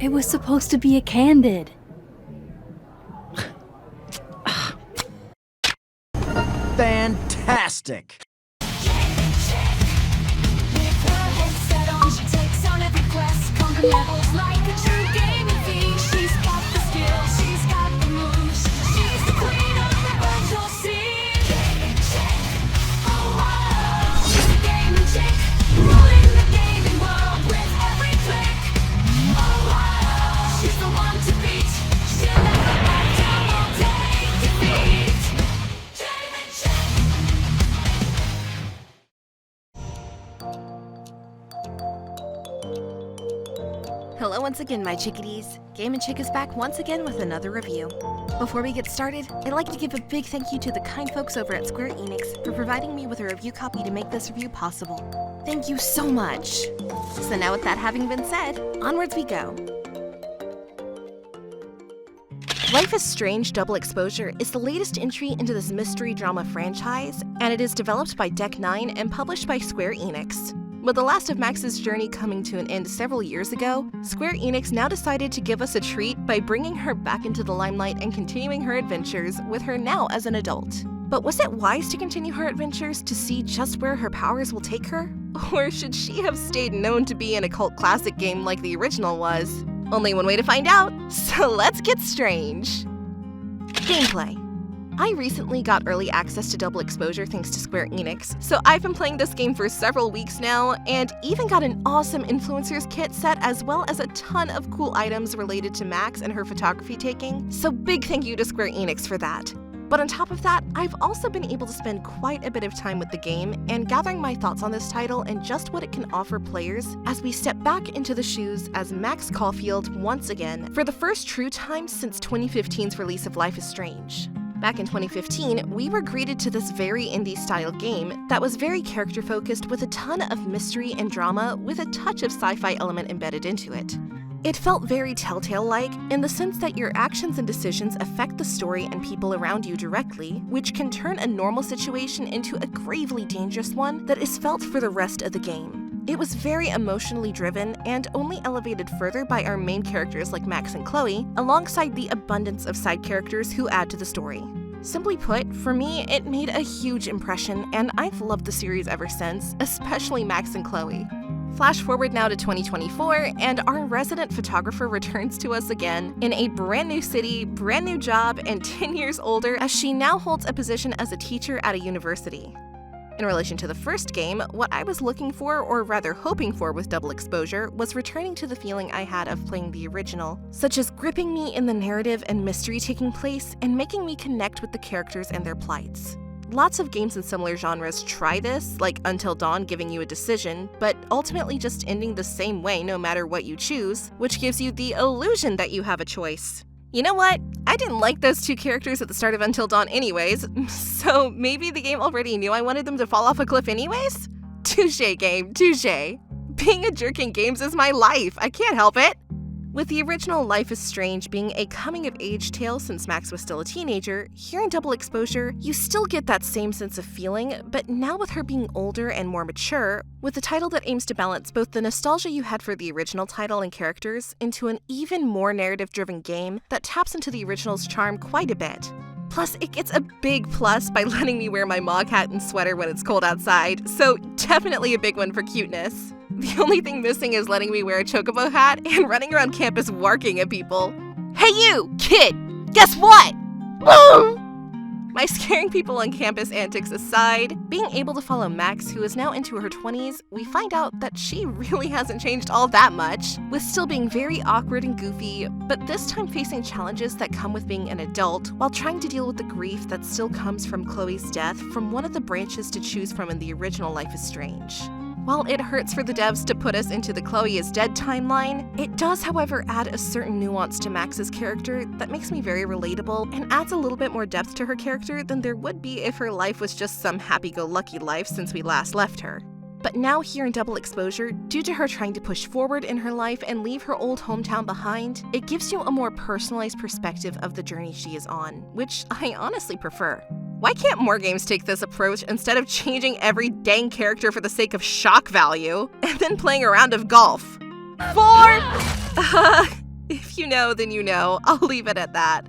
It was supposed to be a candid. Fantastic! Hello once again, my chickadees. Game & Chick is back once again with another review. Before we get started, I'd like to give a big thank you to the kind folks over at Square Enix for providing me with a review copy to make this review possible. Thank you so much! So now with that having been said, onwards we go. Life is Strange Double Exposure is the latest entry into this mystery drama franchise, and it is developed by Deck 9 and published by Square Enix. With the last of Max's journey coming to an end several years ago, Square Enix now decided to give us a treat by bringing her back into the limelight and continuing her adventures with her now as an adult. But was it wise to continue her adventures to see just where her powers will take her? Or should she have stayed known to be in a cult classic game like the original was? Only one way to find out, so let's get strange! Gameplay. I recently got early access to Double Exposure thanks to Square Enix, so I've been playing this game for several weeks now, and even got an awesome influencers kit set as well as a ton of cool items related to Max and her photography taking, so big thank you to Square Enix for that. But on top of that, I've also been able to spend quite a bit of time with the game and gathering my thoughts on this title and just what it can offer players as we step back into the shoes as Max Caulfield once again for the first true time since 2015's release of Life is Strange. Back in 2015, we were greeted to this very indie-style game that was very character-focused with a ton of mystery and drama with a touch of sci-fi element embedded into it. It felt very Telltale-like in the sense that your actions and decisions affect the story and people around you directly, which can turn a normal situation into a gravely dangerous one that is felt for the rest of the game. It was very emotionally driven and only elevated further by our main characters like Max and Chloe, alongside the abundance of side characters who add to the story. Simply put, for me, it made a huge impression, and I've loved the series ever since, especially Max and Chloe. Flash forward now to 2024, and our resident photographer returns to us again in a brand new city, brand new job, and 10 years older as she now holds a position as a teacher at a university. In relation to the first game, what I was looking for, or rather hoping for with Double Exposure, was returning to the feeling I had of playing the original, such as gripping me in the narrative and mystery taking place and making me connect with the characters and their plights. Lots of games in similar genres try this, like Until Dawn giving you a decision, but ultimately just ending the same way no matter what you choose, which gives you the illusion that you have a choice. You know what? I didn't like those two characters at the start of Until Dawn anyways, so maybe the game already knew I wanted them to fall off a cliff anyways? Touché, game, touché. Being a jerk in games is my life, I can't help it. With the original Life is Strange being a coming-of-age tale since Max was still a teenager, here in Double Exposure, you still get that same sense of feeling, but now with her being older and more mature, with a title that aims to balance both the nostalgia you had for the original title and characters into an even more narrative-driven game that taps into the original's charm quite a bit. Plus, it gets a big plus by letting me wear my mog hat and sweater when it's cold outside, so definitely a big one for cuteness. The only thing missing is letting me wear a chocobo hat and running around campus warking at people. Hey you, kid! Guess what? My scaring people on campus antics aside, being able to follow Max, who is now into her 20s, we find out that she really hasn't changed all that much, with still being very awkward and goofy, but this time facing challenges that come with being an adult while trying to deal with the grief that still comes from Chloe's death from one of the branches to choose from in the original Life is Strange. While it hurts for the devs to put us into the Chloe is dead timeline, it does, however, add a certain nuance to Max's character that makes me very relatable and adds a little bit more depth to her character than there would be if her life was just some happy-go-lucky life since we last left her. But now here in Double Exposure, due to her trying to push forward in her life and leave her old hometown behind, it gives you a more personalized perspective of the journey she is on, which I honestly prefer. Why can't more games take this approach instead of changing every dang character for the sake of shock value, and then playing a round of golf? If you know, then you know. I'll leave it at that.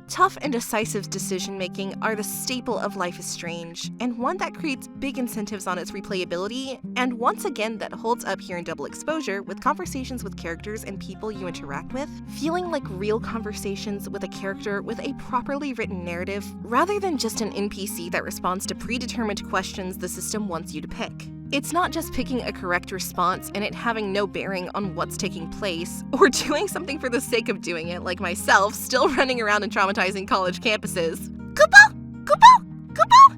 Tough and decisive decision-making are the staple of Life is Strange, and one that creates big incentives on its replayability, and once again that holds up here in Double Exposure with conversations with characters and people you interact with, feeling like real conversations with a character with a properly written narrative, rather than just an NPC that responds to predetermined questions the system wants you to pick. It's not just picking a correct response and it having no bearing on what's taking place, or doing something for the sake of doing it, like myself, still running around in traumatizing college campuses. Kupo! Kupo! Kupo!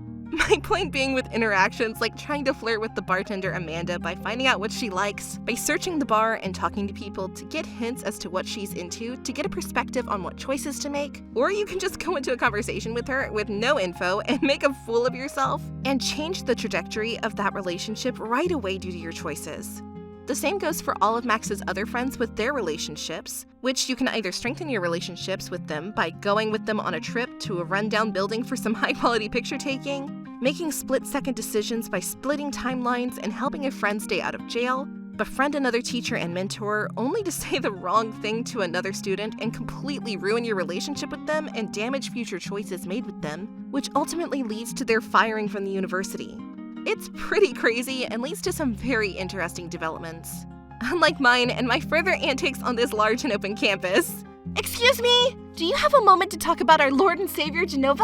My point being with interactions like trying to flirt with the bartender Amanda by finding out what she likes, by searching the bar and talking to people to get hints as to what she's into, to get a perspective on what choices to make, or you can just go into a conversation with her with no info and make a fool of yourself and change the trajectory of that relationship right away due to your choices. The same goes for all of Max's other friends with their relationships, which you can either strengthen your relationships with them by going with them on a trip to a rundown building for some high-quality picture taking, making split-second decisions by splitting timelines and helping a friend stay out of jail, befriend another teacher and mentor only to say the wrong thing to another student and completely ruin your relationship with them and damage future choices made with them, which ultimately leads to their firing from the university. It's pretty crazy and leads to some very interesting developments. Unlike mine and my further antics on this large and open campus. Excuse me, do you have a moment to talk about our Lord and Savior Genova?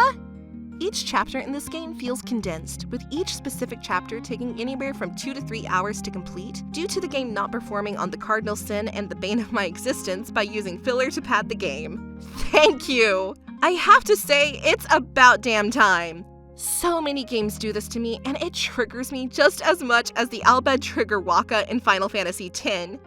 Each chapter in this game feels condensed, with each specific chapter taking anywhere from 2 to 3 hours to complete, due to the game not performing on the cardinal sin and the bane of my existence by using filler to pad the game. Thank you! I have to say, it's about damn time. So many games do this to me, and it triggers me just as much as the Albed trigger Waka in Final Fantasy X.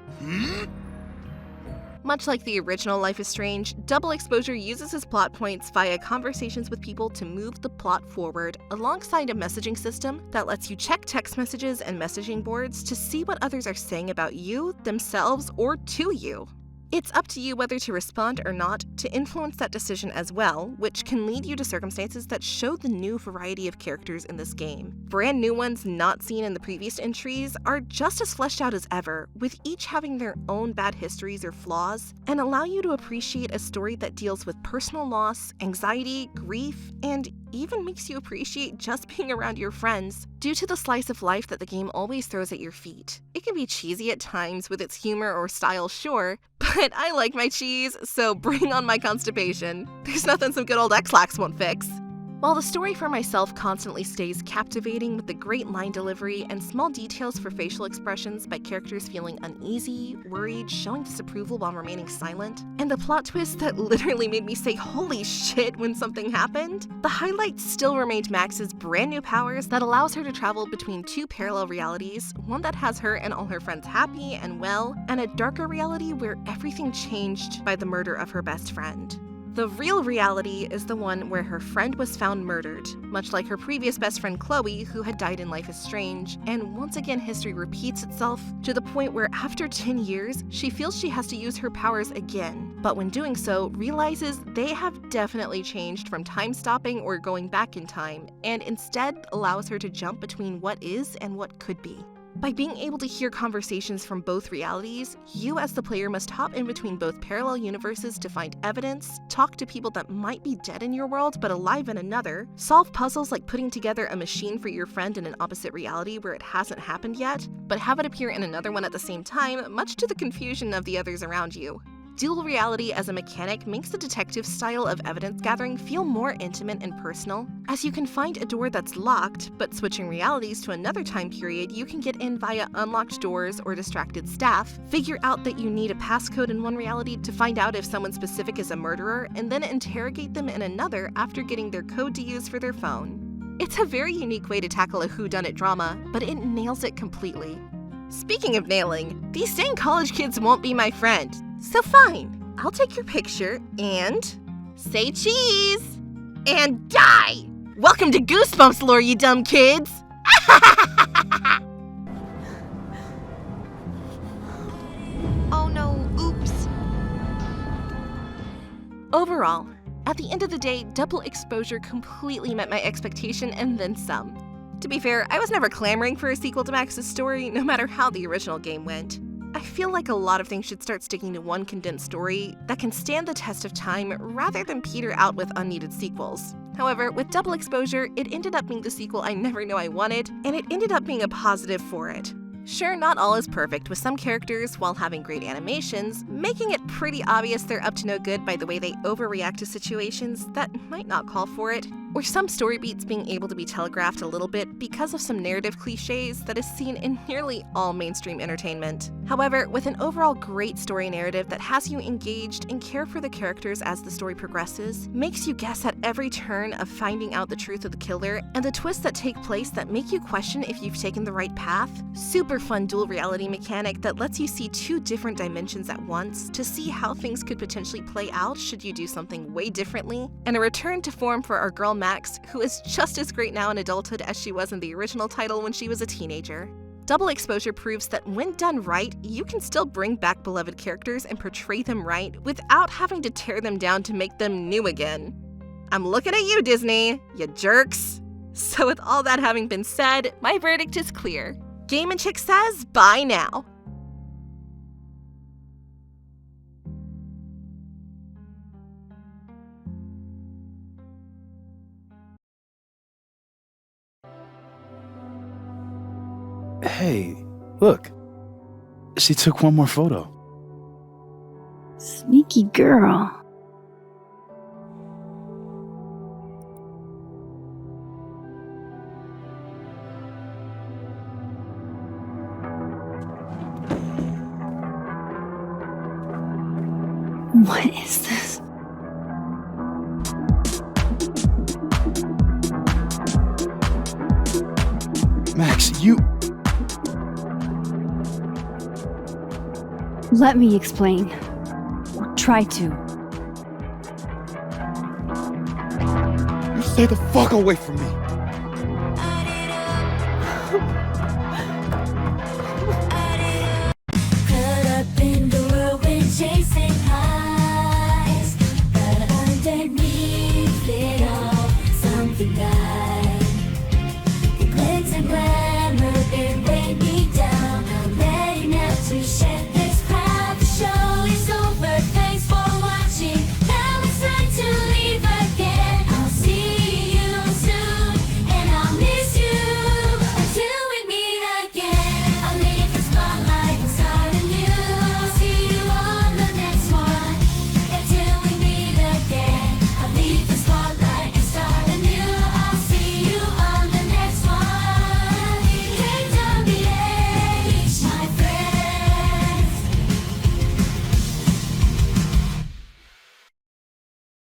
Much like the original Life is Strange, Double Exposure uses its plot points via conversations with people to move the plot forward, alongside a messaging system that lets you check text messages and messaging boards to see what others are saying about you, themselves, or to you. It's up to you whether to respond or not to influence that decision as well, which can lead you to circumstances that show the new variety of characters in this game. Brand new ones not seen in the previous entries are just as fleshed out as ever, with each having their own bad histories or flaws, and allow you to appreciate a story that deals with personal loss, anxiety, grief, and even makes you appreciate just being around your friends due to the slice of life that the game always throws at your feet. It can be cheesy at times with its humor or style, sure, but I like my cheese, so bring on my constipation. There's nothing some good old X-Lax won't fix. While the story for myself constantly stays captivating with the great line delivery and small details for facial expressions by characters feeling uneasy, worried, showing disapproval while remaining silent, and the plot twist that literally made me say holy shit when something happened, the highlight still remained Max's brand new powers that allows her to travel between 2 parallel realities, one that has her and all her friends happy and well, and a darker reality where everything changed by the murder of her best friend. The real reality is the one where her friend was found murdered, much like her previous best friend Chloe, who had died in Life is Strange, and once again history repeats itself to the point where after 10 years, she feels she has to use her powers again, but when doing so, realizes they have definitely changed from time stopping or going back in time, and instead allows her to jump between what is and what could be. By being able to hear conversations from both realities, you as the player must hop in between both parallel universes to find evidence, talk to people that might be dead in your world but alive in another, solve puzzles like putting together a machine for your friend in an opposite reality where it hasn't happened yet, but have it appear in another one at the same time, much to the confusion of the others around you. Dual reality as a mechanic makes the detective style of evidence gathering feel more intimate and personal, as you can find a door that's locked, but switching realities to another time period you can get in via unlocked doors or distracted staff, figure out that you need a passcode in one reality to find out if someone specific is a murderer, and then interrogate them in another after getting their code to use for their phone. It's a very unique way to tackle a whodunit drama, but it nails it completely. Speaking of nailing, these dang college kids won't be my friend. So fine, I'll take your picture and say cheese and die! Welcome to Goosebumps lore, you dumb kids! Oh no, oops. Overall, at the end of the day, Double Exposure completely met my expectation and then some. To be fair, I was never clamoring for a sequel to Max's story, no matter how the original game went. I feel like a lot of things should start sticking to one condensed story that can stand the test of time rather than peter out with unneeded sequels. However, with Double Exposure, it ended up being the sequel I never knew I wanted, and it ended up being a positive for it. Sure, not all is perfect, with some characters, while having great animations, making it pretty obvious they're up to no good by the way they overreact to situations that might not call for it, or some story beats being able to be telegraphed a little bit because of some narrative cliches that is seen in nearly all mainstream entertainment. However, with an overall great story narrative that has you engaged and care for the characters as the story progresses, makes you guess at every turn of finding out the truth of the killer, and the twists that take place that make you question if you've taken the right path, super fun dual reality mechanic that lets you see two different dimensions at once to see how things could potentially play out should you do something way differently, and a return to form for our girl Max, who is just as great now in adulthood as she was in the original title when she was a teenager. Double Exposure proves that when done right, you can still bring back beloved characters and portray them right without having to tear them down to make them new again. I'm looking at you, Disney, you jerks! So with all that having been said, my verdict is clear. Game & Chick says bye now. Hey, look. She took one more photo. Sneaky girl. What is this? Max, you... Let me explain. Or try to. You stay the fuck away from me.